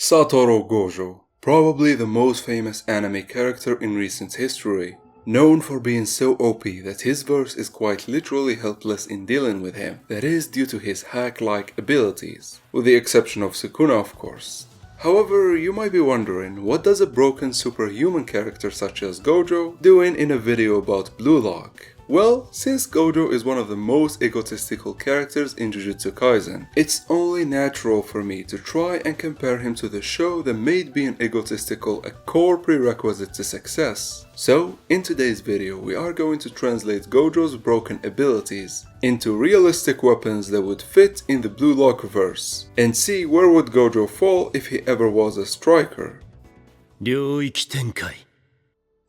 Satoru Gojo, probably the most famous anime character in recent history, known for being so OP that his verse is quite literally helpless in dealing with him, that is due to his hack-like abilities, with the exception of Sukuna of course. However, you might be wondering, what does a broken superhuman character such as Gojo doing in a video about Blue Lock? Well, since Gojo is one of the most egotistical characters in Jujutsu Kaisen, it's only natural for me to try and compare him to the show that made being egotistical a core prerequisite to success. So, in today's video, we are going to translate Gojo's broken abilities into realistic weapons that would fit in the Blue Lock verse, and see where would Gojo fall if he ever was a striker. 領域展開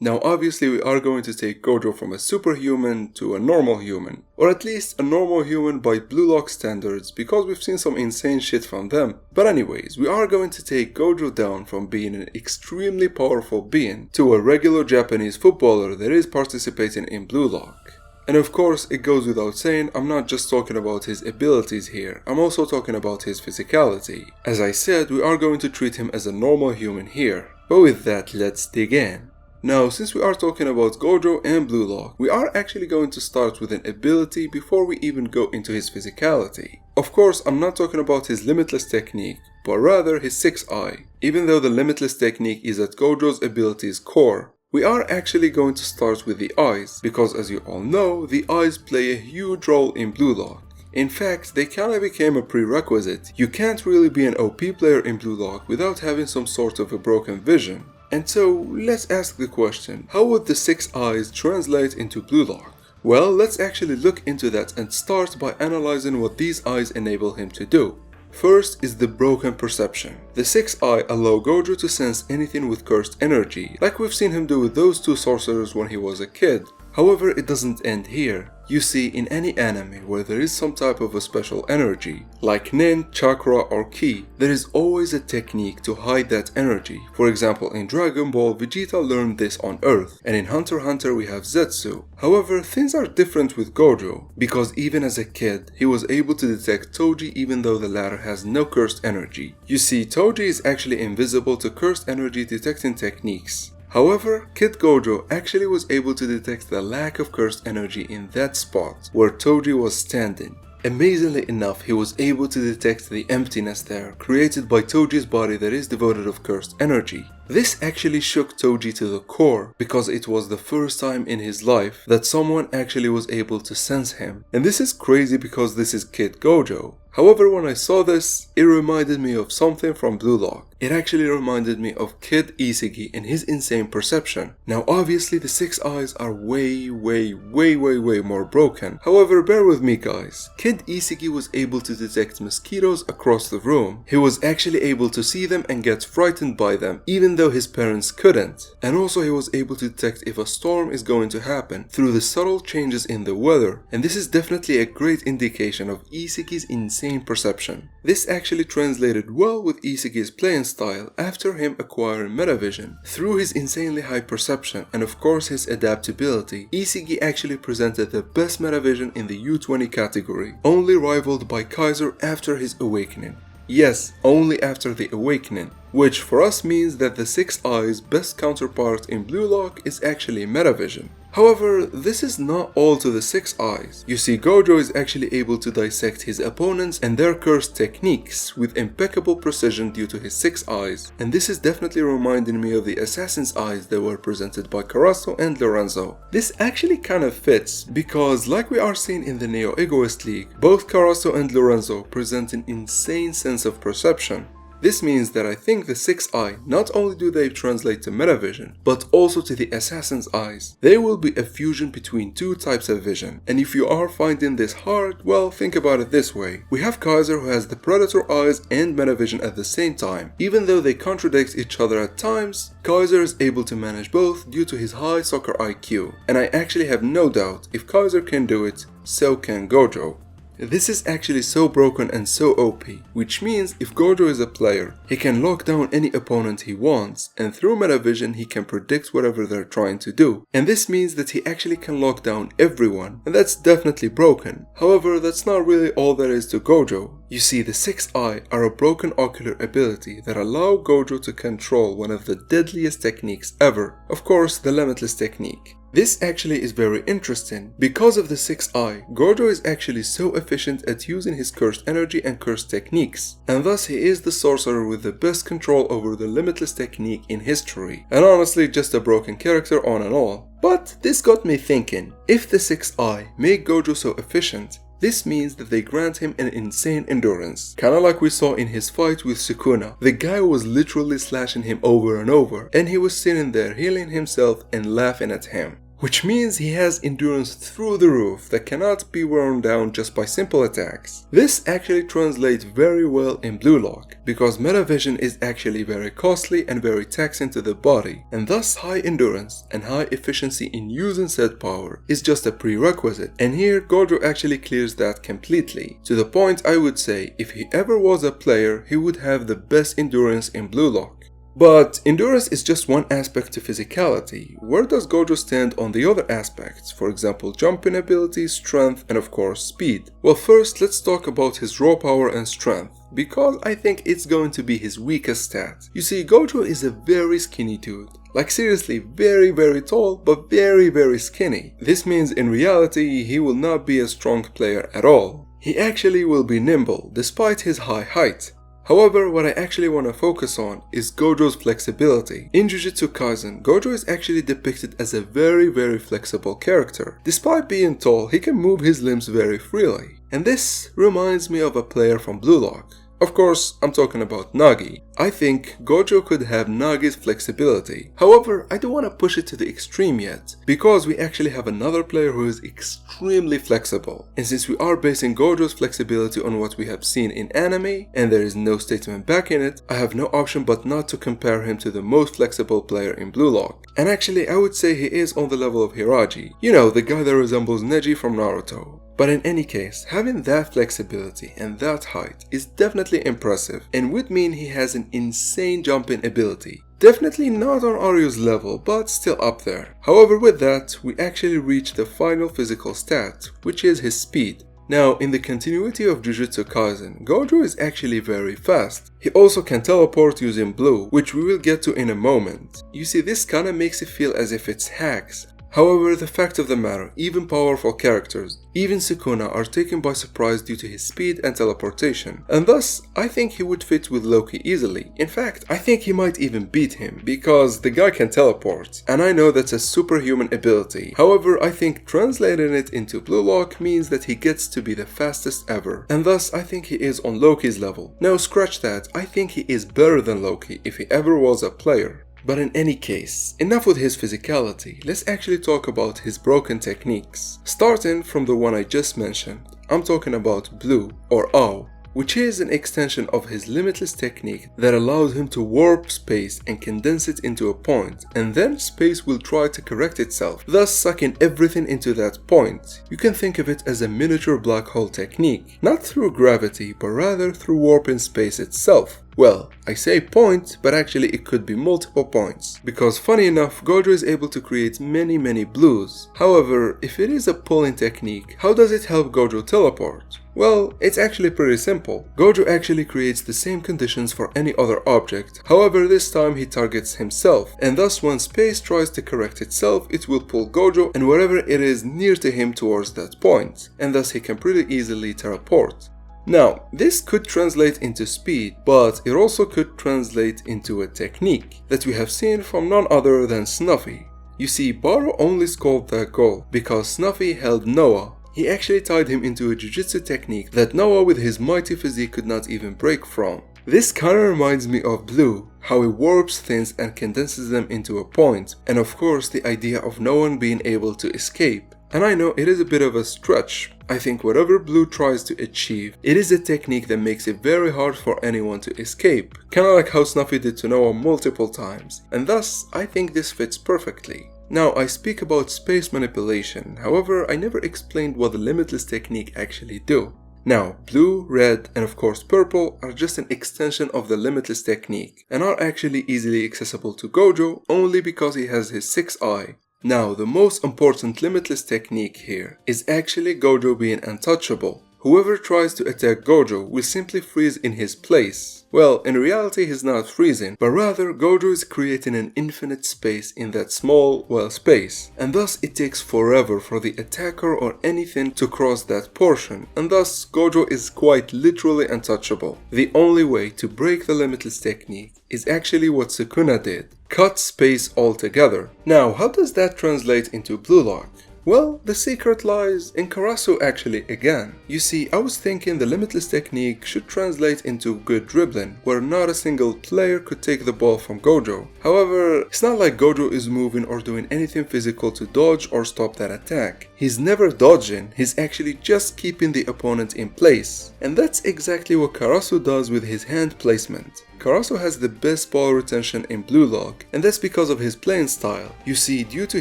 Now obviously we are going to take Gojo from a superhuman to a normal human, or at least a normal human by Blue Lock standards because we've seen some insane shit from them. But anyways, we are going to take Gojo down from being an extremely powerful being to a regular Japanese footballer that is participating in Blue Lock. And of course, it goes without saying, I'm not just talking about his abilities here, I'm also talking about his physicality. As I said, we are going to treat him as a normal human here. But with that, let's dig in. Now, since we are talking about Gojo and Blue Lock, we are actually going to start with an ability before we even go into his physicality. Of course, I'm not talking about his Limitless technique, but rather his 6-eye. Even though the Limitless technique is at Gojo's ability's core, we are actually going to start with the eyes, because as you all know, the eyes play a huge role in Blue Lock. In fact, they kinda became a prerequisite. You can't really be an OP player in Blue Lock without having some sort of a broken vision. And so, let's ask the question, how would the 6 eyes translate into Blue Lock? Well, let's actually look into that and start by analyzing what these eyes enable him to do. First is the broken perception. The 6-eye allow Gojo to sense anything with cursed energy, like we've seen him do with those two sorcerers when he was a kid. However, it doesn't end here. You see, in any anime where there is some type of a special energy, like nin, chakra or ki, there is always a technique to hide that energy. For example, in Dragon Ball, Vegeta learned this on Earth, and in Hunter x Hunter we have Zetsu. However, things are different with Gojo, because even as a kid, he was able to detect Toji even though the latter has no cursed energy. You see, Toji is actually invisible to cursed energy detecting techniques. However, Kid Gojo actually was able to detect the lack of cursed energy in that spot where Toji was standing. Amazingly enough, he was able to detect the emptiness there, created by Toji's body that is devoid of cursed energy. This actually shook Toji to the core, because it was the first time in his life that someone actually was able to sense him. And this is crazy because this is Kid Gojo. However, when I saw this, it reminded me of something from Blue Lock. It actually reminded me of Kid Isagi and his insane perception. Now obviously the 6 eyes are way more broken. However, bear with me guys. Kid Isagi was able to detect mosquitoes across the room. He was actually able to see them and get frightened by them, even though his parents couldn't. And also he was able to detect if a storm is going to happen through the subtle changes in the weather. And this is definitely a great indication of Isagi's insane perception. This actually translated well with Isagi's playing style after him acquiring metavision. Through his insanely high perception and of course his adaptability, Isagi actually presented the best metavision in the U20 category, only rivaled by Kaiser after his awakening. Yes, only after the awakening, which for us means that the 6 eyes best counterpart in Blue Lock is actually metavision. However, this is not all to the 6 eyes. You see, Gojo is actually able to dissect his opponents and their cursed techniques with impeccable precision due to his 6 eyes, and this is definitely reminding me of the assassin's eyes that were presented by Karasu and Lorenzo. This actually kind of fits, because like we are seeing in the Neo Egoist League, both Karasu and Lorenzo present an insane sense of perception. This means that I think the 6-eye, not only do they translate to metavision, but also to the assassin's eyes. They will be a fusion between two types of vision, and if you are finding this hard, well, think about it this way. We have Kaiser who has the predator eyes and metavision at the same time. Even though they contradict each other at times, Kaiser is able to manage both due to his high soccer IQ, and I actually have no doubt if Kaiser can do it, so can Gojo. This is actually so broken and so OP, which means if Gojo is a player, he can lock down any opponent he wants, and through metavision he can predict whatever they're trying to do. And this means that he actually can lock down everyone, and that's definitely broken. However, that's not really all there is to Gojo. You see, the 6th eye are a broken ocular ability that allow Gojo to control one of the deadliest techniques ever, of course the Limitless technique. This actually is very interesting. Because of the 6th eye, Gojo is actually so efficient at using his cursed energy and cursed techniques, and thus he is the sorcerer with the best control over the Limitless technique in history, and honestly just a broken character on and all. But this got me thinking, if the 6th eye make Gojo so efficient, this means that they grant him an insane endurance, kinda like we saw in his fight with Sukuna. The guy was literally slashing him over and over, and he was sitting there healing himself and laughing at him. Which means he has endurance through the roof that cannot be worn down just by simple attacks. This actually translates very well in Blue Lock, because metavision is actually very costly and very taxing to the body, and thus high endurance and high efficiency in using said power is just a prerequisite, and here Gojo actually clears that completely, to the point I would say if he ever was a player he would have the best endurance in Blue Lock. But endurance is just one aspect to physicality. Where does Gojo stand on the other aspects? For example, jumping ability, strength, and of course speed. Well, first let's talk about his raw power and strength, because I think it's going to be his weakest stat. You see, Gojo is a very skinny dude. Like seriously, very tall, but very skinny. This means in reality he will not be a strong player at all. He actually will be nimble, despite his high height. However, what I actually want to focus on is Gojo's flexibility. In Jujutsu Kaisen, Gojo is actually depicted as a very flexible character. Despite being tall, he can move his limbs very freely. And this reminds me of a player from Blue Lock. Of course, I'm talking about Nagi. I think Gojo could have Nagi's flexibility. However, I don't want to push it to the extreme yet, because we actually have another player who is extremely flexible. And since we are basing Gojo's flexibility on what we have seen in anime, and there is no statement backing it, I have no option but not to compare him to the most flexible player in Blue Lock. And actually, I would say he is on the level of Hiraji. You know, the guy that resembles Neji from Naruto. But in any case, having that flexibility and that height is definitely impressive, and would mean he has an insane jumping ability. Definitely not on Ario's level, but still up there. However, with that, we actually reach the final physical stat, which is his speed. Now, in the continuity of Jujutsu Kaisen, Gojo is actually very fast. He also can teleport using blue, which we will get to in a moment. You see, this kinda makes it feel as if it's hacks. However, the fact of the matter, even powerful characters, even Sukuna, are taken by surprise due to his speed and teleportation, and thus I think he would fit with Loki easily. In fact, I think he might even beat him, because the guy can teleport, and I know that's a superhuman ability. However, I think translating it into Blue Lock means that he gets to be the fastest ever, and thus I think he is on Loki's level. Now scratch that, I think he is better than Loki if he ever was a player. But in any case, enough with his physicality, let's actually talk about his broken techniques. Starting from the one I just mentioned, I'm talking about Blue, or Ao, which is an extension of his Limitless technique that allows him to warp space and condense it into a point, and then space will try to correct itself, thus sucking everything into that point. You can think of it as a miniature black hole technique, not through gravity, but rather through warping space itself. Well, I say point, but actually it could be multiple points, because funny enough, Gojo is able to create many blues. However, if it is a pulling technique, how does it help Gojo teleport? Well, it's actually pretty simple. Gojo actually creates the same conditions for any other object, however this time he targets himself, and thus when space tries to correct itself, it will pull Gojo and wherever it is near to him towards that point, and thus he can pretty easily teleport. Now, this could translate into speed, but it also could translate into a technique that we have seen from none other than Snuffy. You see, Baro only scored that goal because Snuffy held Noah. He actually tied him into a Jujutsu technique that Noah with his mighty physique could not even break from. This kinda reminds me of Blue, how he warps things and condenses them into a point, and of course the idea of no one being able to escape. And I know it is a bit of a stretch. I think whatever Blue tries to achieve, it is a technique that makes it very hard for anyone to escape. Kinda like how Snuffy did to Noah multiple times, and thus I think this fits perfectly. Now, I speak about space manipulation, however I never explained what the Limitless technique actually do. Now, blue, red, and of course purple are just an extension of the Limitless technique, and are actually easily accessible to Gojo only because he has his 6th eye. Now, the most important Limitless technique here is actually Gojo being untouchable. whoever tries to attack Gojo will simply freeze in his place. Well, in reality he's not freezing, but rather Gojo is creating an infinite space in that small, well, space, and thus it takes forever for the attacker or anything to cross that portion, and thus Gojo is quite literally untouchable. The only way to break the Limitless technique is actually what Sukuna did: cut space altogether. Now, how does that translate into Blue Lock? Well, the secret lies in Karasu actually again. You see, I was thinking the Limitless technique should translate into good dribbling, where not a single player could take the ball from Gojo. However, it's not like Gojo is moving or doing anything physical to dodge or stop that attack. He's never dodging, he's actually just keeping the opponent in place. And that's exactly what Karasu does with his hand placement. Karasu has the best ball retention in Blue Lock, and that's because of his playing style. You see, due to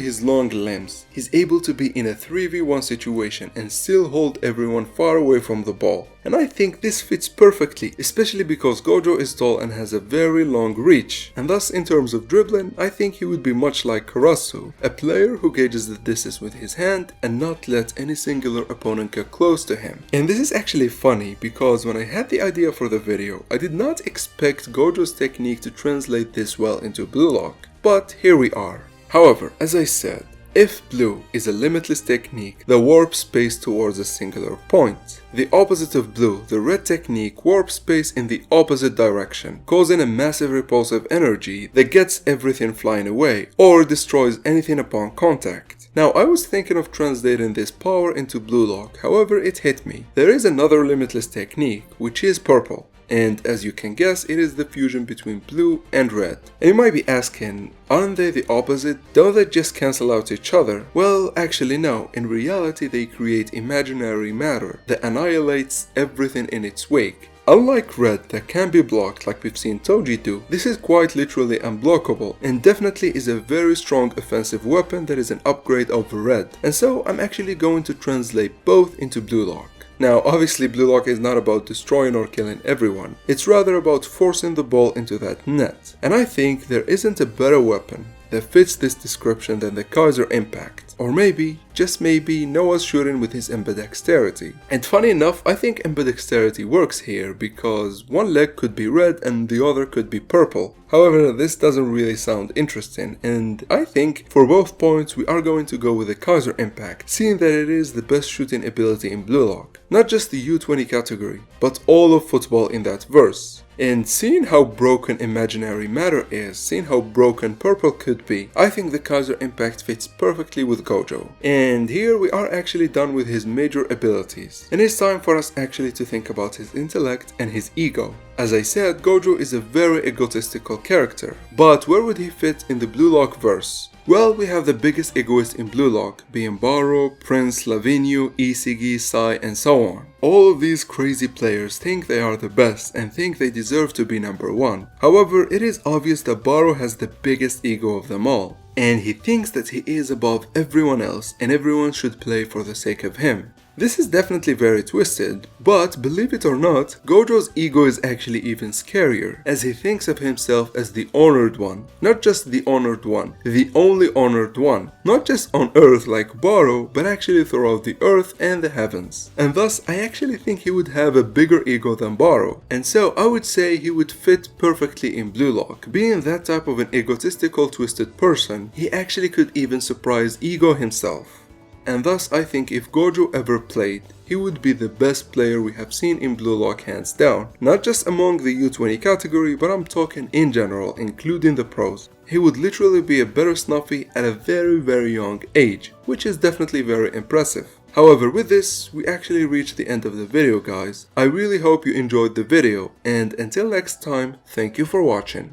his long limbs, he's able to be in a 3v1 situation and still hold everyone far away from the ball. And I think this fits perfectly, especially because Gojo is tall and has a very long reach. And thus, in terms of dribbling, I think he would be much like Karasu, a player who gauges the distance with his hand and not let any singular opponent get close to him. And this is actually funny because when I had the idea for the video, I did not expect Gojo's technique to translate this well into Blue Lock. But here we are. However, as I said, if blue is a limitless technique that warps space towards a singular point, the opposite of blue, the red technique, warps space in the opposite direction, causing a massive repulsive energy that gets everything flying away or destroys anything upon contact. Now, I was thinking of translating this power into Blue Lock, however it hit me. There is another limitless technique, which is purple. And as you can guess, it is the fusion between blue and red. And you might be asking, aren't they the opposite? Don't they just cancel out each other? Well, actually no. In reality, they create imaginary matter that annihilates everything in its wake. Unlike red that can be blocked like we've seen Touji do, this is quite literally unblockable and definitely is a very strong offensive weapon that is an upgrade over red. And so I'm actually going to translate both into Blue Lock. Now, obviously Blue Lock is not about destroying or killing everyone, it's rather about forcing the ball into that net. And I think there isn't a better weapon that fits this description than the Kaiser Impact. Or maybe, just maybe, Noah's shooting with his ambidexterity. And funny enough, I think ambidexterity works here because one leg could be red and the other could be purple. However, this doesn't really sound interesting, and I think for both points we are going to go with the Kaiser Impact, seeing that it is the best shooting ability in Blue Lock. Not just the U20 category, but all of football in that verse. And seeing how broken imaginary matter is, seeing how broken purple could be, I think the Kaiser Impact fits perfectly with Gojo. And here we are actually done with his major abilities. And it's time for us actually to think about his intellect and his ego. As I said, Gojo is a very egotistical character, but where would he fit in the Blue Lock verse? Well, we have the biggest egoist in Blue Lock, being Baro, Prince, Lavinio, Isigi, Sai, and so on. All of these crazy players think they are the best and think they deserve to be number one. However, it is obvious that Baro has the biggest ego of them all, and he thinks that he is above everyone else and everyone should play for the sake of him. This is definitely very twisted, but believe it or not, Gojo's ego is actually even scarier, as he thinks of himself as the honored one. Not just the honored one, the only honored one. Not just on Earth like Baro, but actually throughout the Earth and the heavens. And thus, I actually think he would have a bigger ego than Baro. And so, I would say he would fit perfectly in Blue Lock. Being that type of an egotistical, twisted person, he actually could even surprise Ego himself. And thus I think if Gojo ever played, he would be the best player we have seen in Blue Lock hands down. Not just among the U20 category, but I'm talking in general, including the pros. He would literally be a better Snuffy at a very young age, which is definitely very impressive. However, with this, we actually reached the end of the video, guys. I really hope you enjoyed the video, and until next time, thank you for watching.